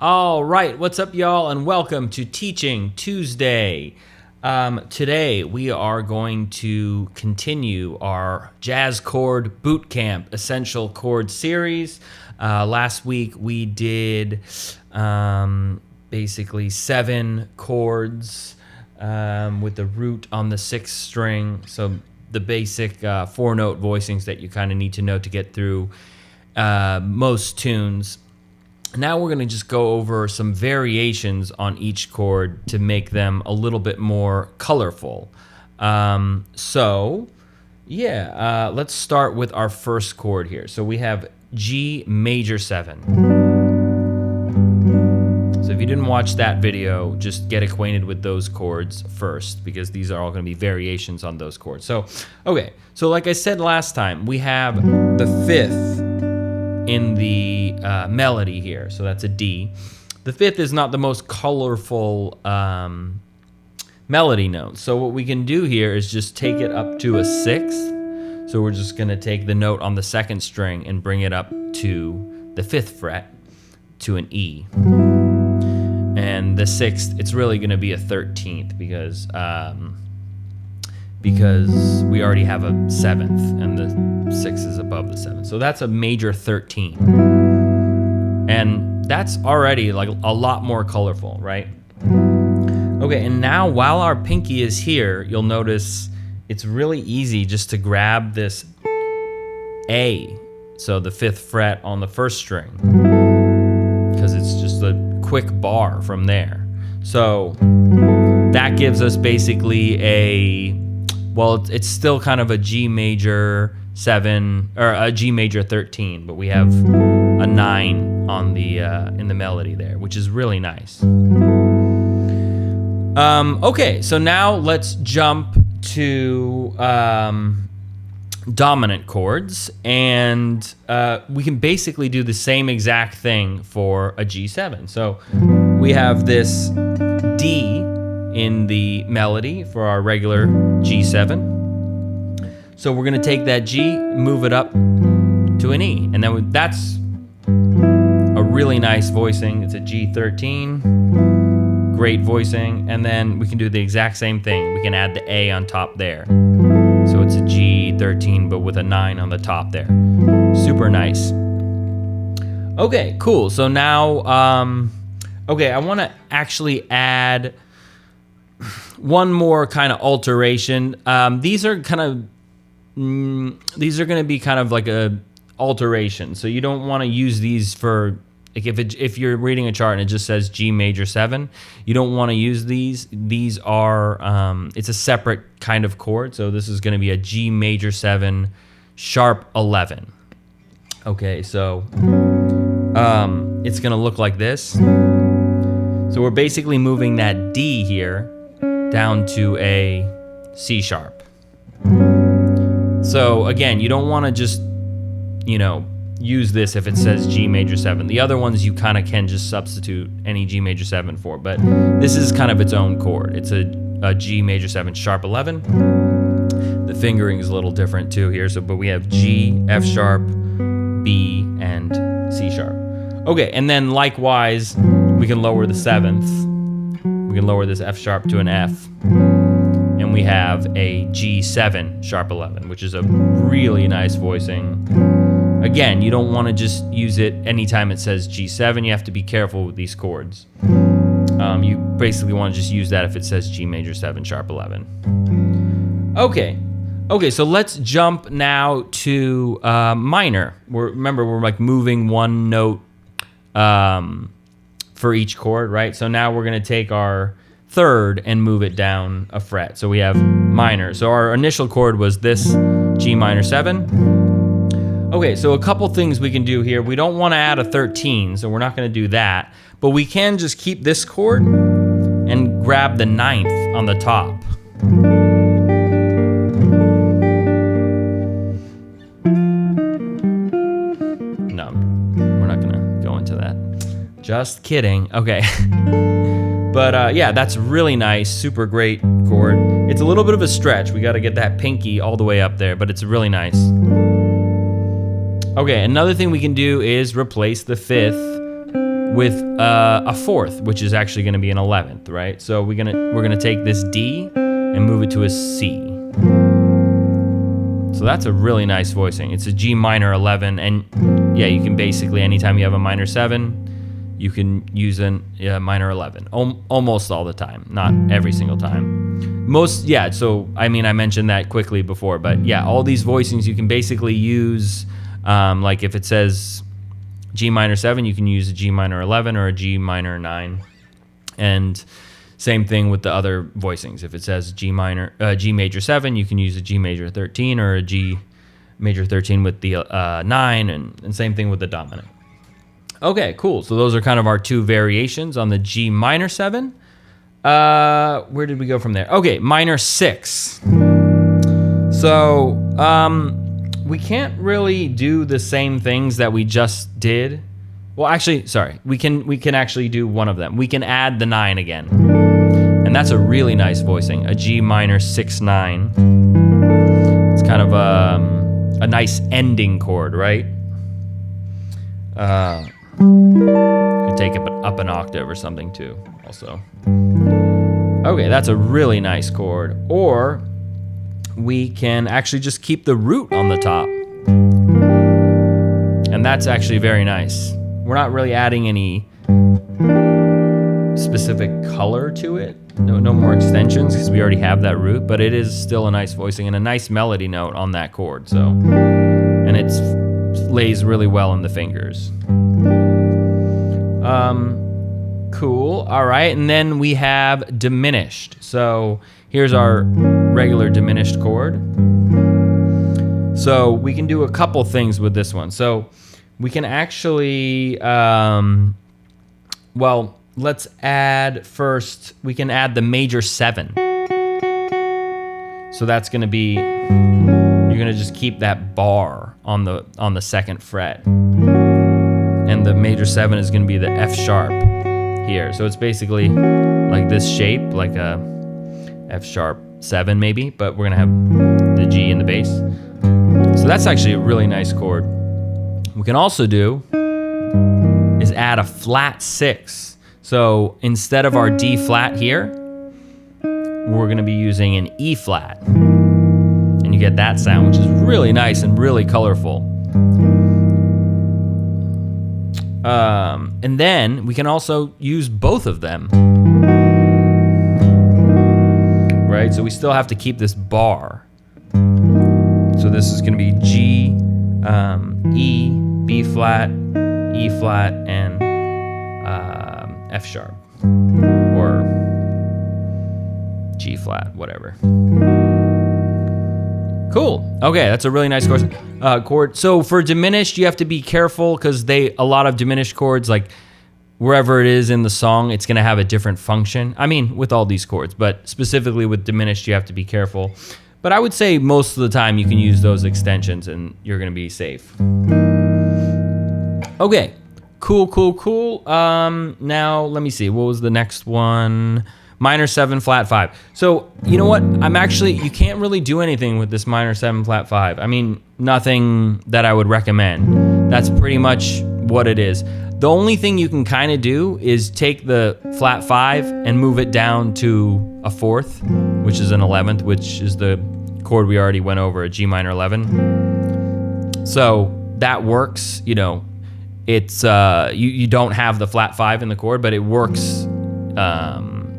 All right, what's up, y'all, and welcome to Teaching Tuesday. Today, we are going to continue our Jazz Chord Bootcamp Essential Chord series. Last week, we did basically 7 chords with the root on the 6th string. So the basic 4-note voicings that you kind of need to know to get through most tunes. Now we're going to just go over some variations on each chord to make them a little bit more colorful. Let's start with our first chord here. So we have G major 7. So if you didn't watch that video, just get acquainted with those chords first, because these are all going to be variations on those chords. So like I said last time, we have the 5th in the melody here, so that's a D. The 5th is not the most colorful melody note, so what we can do here is just take it up to a 6th. So we're just going to take the note on the 2nd string and bring it up to the 5th fret to an E. And the 6th, it's really going to be a 13th because we already have a 7th and the 6th is above the 7th. So that's a major 13. And that's already like a lot more colorful, right? Okay, and now while our pinky is here, you'll notice it's really easy just to grab this A, so the 5th fret on the 1st string, because it's just a quick bar from there. So that gives us basically it's still kind of a G major 7 or a G major 13, but we have a 9 on the in the melody there, which is really nice. Okay, so now let's jump to dominant chords, and we can basically do the same exact thing for a G7. So we have this D in the melody for our regular G7. So we're going to take that G, move it up to an E, and then that's a really nice voicing. It's a G13, great voicing, and then we can do the exact same thing. We can add the A on top there. So it's a G13, but with a 9 on the top there. Super nice. Okay, cool. So now, I want to actually add one more kind of alteration. These are going to be kind of like a alteration. So you don't want to use these for, like, if you're reading a chart and it just says G major 7, you don't want to use these. These are it's a separate kind of chord. So this is going to be a G major 7 sharp 11. Okay, so it's going to look like this. So we're basically moving that D here down to a C sharp. So again, you don't want to just, use this if it says G major 7. The other ones you kind of can just substitute any G major 7 for, but this is kind of its own chord. It's a G major 7 sharp 11. The fingering is a little different too here, but we have G, F sharp, B, and C sharp. Okay, and then likewise, we can lower the 7th. We can lower this F sharp to an F, and we have a G7 sharp 11, which is a really nice voicing. Again, you don't want to just use it anytime it says G7. You have to be careful with these chords. You basically want to just use that if it says G major 7 sharp 11. Okay, so let's jump now to minor. Remember, we're like moving one note for each chord, right? So now we're going to take our 3rd and move it down a fret. So we have minor. So our initial chord was this G minor 7. Okay, so a couple things we can do here. We don't want to add a 13, so we're not going to do that. But we can just keep this chord and grab the 9th on the top. No, we're not going to go into that. Just kidding. Okay. But yeah, that's really nice. Super great chord. It's a little bit of a stretch. We got to get that pinky all the way up there, but it's really nice. Okay, another thing we can do is replace the 5th with a fourth, which is actually going to be an 11th, right? So we're gonna take this D and move it to a C. So that's a really nice voicing. It's a G minor 11, and yeah, you can basically, anytime you have a minor 7, you can use a minor 11, almost all the time, not every single time. So I mean, I mentioned that quickly before, but yeah, all these voicings you can basically use, like if it says G minor 7, you can use a G minor 11 or a G minor 9. And same thing with the other voicings. If it says G major 7, you can use a G major 13 or a G major 13 with the 9, and same thing with the dominant. Okay, cool. So those are kind of our two variations on the G minor 7. Where did we go from there? Okay, minor 6. So we can't really do the same things that we just did. Well, actually, sorry. We can actually do one of them. We can add the 9 again. And that's a really nice voicing, a G minor 6/9. It's kind of a nice ending chord, right? You could take it up an octave or something too, also. Okay, that's a really nice chord. Or we can actually just keep the root on the top. And that's actually very nice. We're not really adding any specific color to it. No more extensions because we already have that root, but it is still a nice voicing and a nice melody note on that chord. So, and it lays really well in the fingers. Cool. All right, and then we have diminished. So here's our regular diminished chord. So we can do a couple things with this one. So we can actually, well, let's add first, we can add the major 7. So that's gonna be, you're gonna just keep that bar on the 2nd fret. And the major 7 is gonna be the F sharp here. So it's basically like this shape, like a F sharp 7 maybe, but we're gonna have the G in the bass. So that's actually a really nice chord. We can also do is add a flat 6. So instead of our D flat here, we're gonna be using an E flat. And you get that sound, which is really nice and really colorful. And then we can also use both of them. Right, so we still have to keep this bar. So this is gonna be G, E, B flat, E flat, and F sharp, or G flat, whatever. Cool. Okay, that's a really nice chord. So for diminished, you have to be careful because a lot of diminished chords, like wherever it is in the song, it's gonna have a different function. I mean, with all these chords, but specifically with diminished, you have to be careful. But I would say most of the time you can use those extensions and you're gonna be safe. Okay, cool. Now let me see, what was the next one? Minor 7 flat 5. So you know what? You can't really do anything with this minor 7 flat 5. I mean, nothing that I would recommend. That's pretty much what it is. The only thing you can kind of do is take the flat 5 and move it down to a 4th, which is an 11th, which is the chord we already went over, a G minor 11. So that works, you know. It's you don't have the flat 5 in the chord, but it works.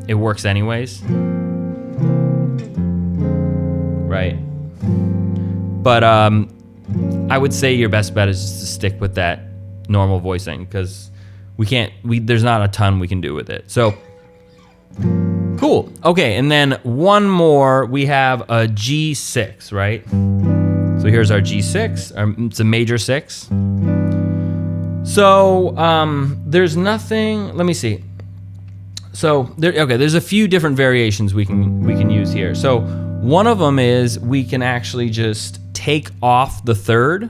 It works anyways, right? But I would say your best bet is just to stick with that normal voicing because there's not a ton we can do with it. So cool. Okay, and then one more. We have a G6, right? So here's our G6. It's a major 6. So there's nothing. Let me see. So there's a few different variations we can use here. So one of them is we can actually just take off the 3rd.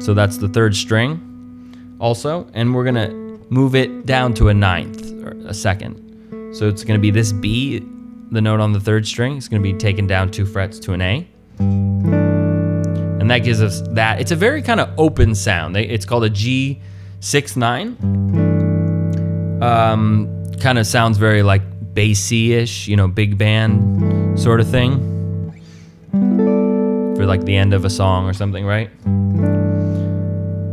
So that's the 3rd string also, and we're gonna move it down to a 9th or a 2nd. So it's gonna be this B, the note on the 3rd string. It's gonna be taken down 2 frets to an A. And that gives us that. It's a very kind of open sound. It's called a G6/9. Kind of sounds very like bassy-ish, you know, big band sort of thing for like the end of a song or something, right?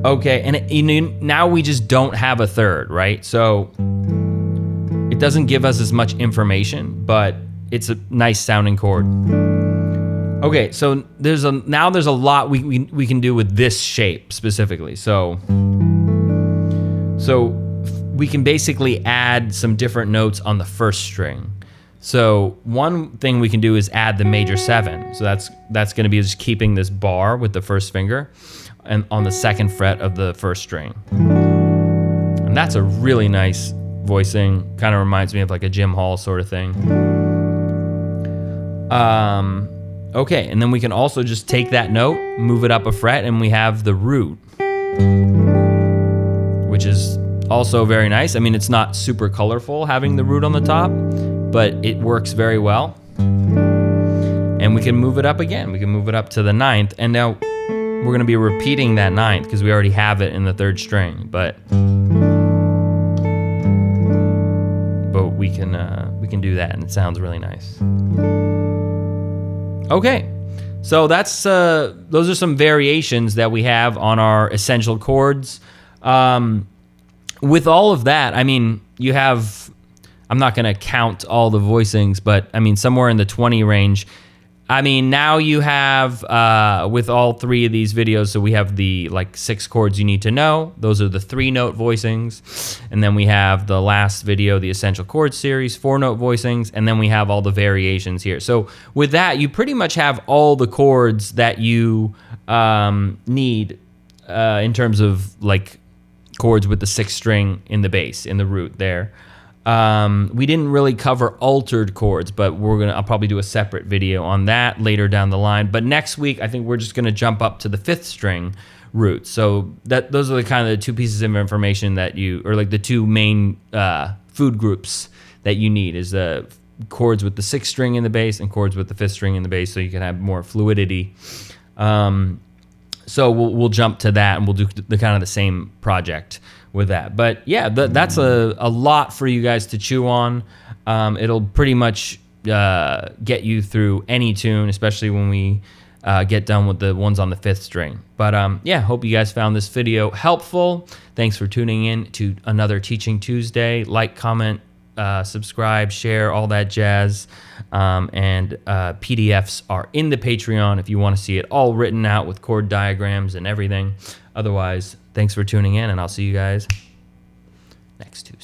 Okay, and now we just don't have a third, right? So it doesn't give us as much information, but it's a nice sounding chord. Okay, so there's a lot we can do with this shape specifically. So we can basically add some different notes on the first string. So one thing we can do is add the major 7. So that's going to be just keeping this bar with the first finger and on the 2nd fret of the first string. And that's a really nice voicing. Kind of reminds me of like a Jim Hall sort of thing. Okay, and then we can also just take that note, move it up a fret, and we have the root, which is also very nice. I mean, it's not super colorful having the root on the top, but it works very well. And we can move it up again. We can move it up to the 9th, and now we're gonna be repeating that 9th because we already have it in the 3rd string, but we can do that, and it sounds really nice. Okay, so that's those are some variations that we have on our essential chords. With all of that, I mean, you have, I'm not gonna count all the voicings, but I mean, somewhere in the 20 range. I mean, now you have, with all 3 of these videos, so we have the like 6 chords you need to know. Those are the 3-note voicings. And then we have the last video, the Essential Chords series, 4-note voicings. And then we have all the variations here. So with that, you pretty much have all the chords that you need in terms of like chords with the 6th string in the bass, in the root there. We didn't really cover altered chords, but I'll probably do a separate video on that later down the line. But next week, I think we're just gonna jump up to the 5th string root. So those are the kind of the 2 pieces of information that or like the 2 main food groups that you need is the chords with the 6th string in the bass and chords with the 5th string in the bass, so you can have more fluidity. So we'll jump to that, and we'll do the kind of the same project with that. But yeah, that's a lot for you guys to chew on. It'll pretty much get you through any tune, especially when we get done with the ones on the 5th string. But yeah, hope you guys found this video helpful. Thanks for tuning in to another Teaching Tuesday. Like, comment, subscribe, share, all that jazz. And PDFs are in the Patreon if you want to see it all written out with chord diagrams and everything. Otherwise, thanks for tuning in, and I'll see you guys next Tuesday.